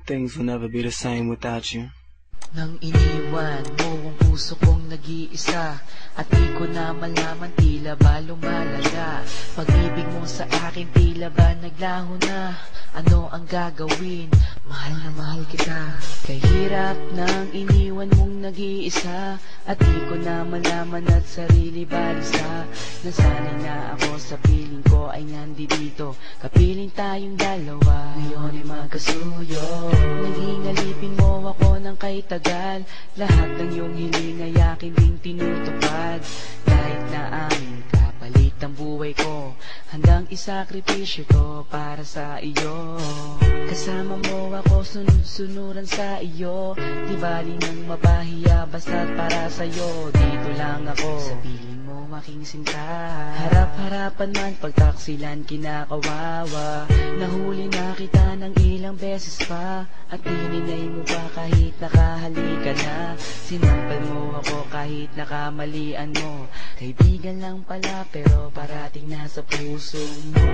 Things will never be the same without you. Nang iniwan mo ang puso kong nag-iisa, at di ko na malaman, tila ba lumalala. Pag-ibig mo sa akin, tila ba naglaho na. Ano ang gagawin? Mahal na mahal kita. Kahirap nang iniwan mong nag-iisa, at di ko na malaman at sarili balisa. Nasanay na ako sa piling ko ay nandito, kapiling tayong dalawa. Ngayon ay magkasuyo. Naging alipin mo ako ng kay tagal. Lahat ng iyong hiling ay akin ding tinutupad. Kahit na aming kapalit ang buhay ko, handang isakripisyo ko para sa iyo. Kasama mo ako, sunod-sunuran sa iyo. Di bali nang mapahiya, basta't para sa'yo. Dito lang ako sa piling mo aking sinta. Harap-harapan man, pagtaksilan kinakawawa. Nahuli na kita ng ilang beses pa, at tininay mo pa kahit nakahalika na. Sinampal mo ako kahit nakamalian mo. Kaibigan lang pala pero parating nasa puso mo.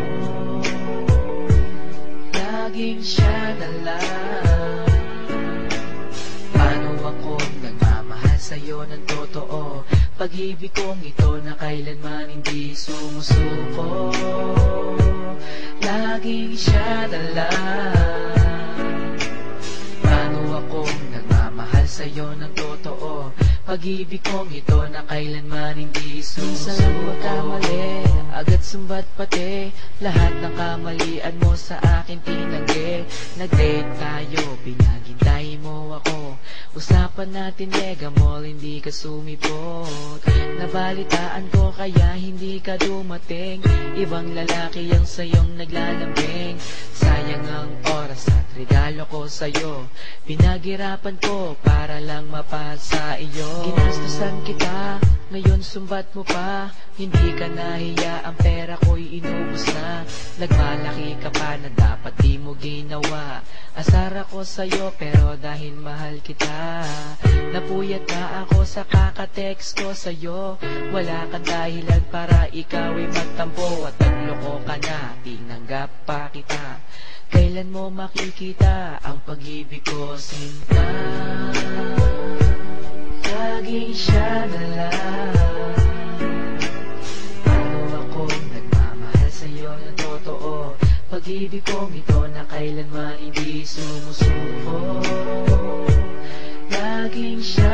Laging siya na lang. Paano akong nagmamahal sa'yo ng totoo? Pag-ibig kong ito na kailanman hindi sumusuko. Laging siya na lang. Paano akong nagmamahal sa'yo ng totoo? Pag-ibig kong ito na kailanman hindi sumusuko. Minsan lang magkamali, agad sumbat pati. Lahat ng kamalian mo sa akin tinanggi. Nag-date tayo, pinaghintay mo ako. Usapan natin mega mall, hindi ka sumipot. Nabalitaan ko kaya hindi ka dumating. Ibang lalaki ang sayong naglalambing. Sayang ang oras at regalo ko sa'yo. Pinaghirapan ko para lang mapasa iyo. Ginastusan kita, ngayon sumbat mo pa. Hindi ka nahiya, ang pera ko'y inubos na. Nagmalaki ka pa na dapat di mo ginawa. Asar ako sa'yo pero dahil mahal kita, napuyat na ako sa kakatext ko sa'yo. Wala kang dahilan para ikaw ay magtampo, at nagloko ka na, tinanggap pa kita. Kailan mo makikita ang pag-ibig ko, sinta? Laging siya na lang. Paano akong nagmamahal sa'yo ng totoo? Pag-ibig kong ito na kailanman hindi sumusuko. Laging siya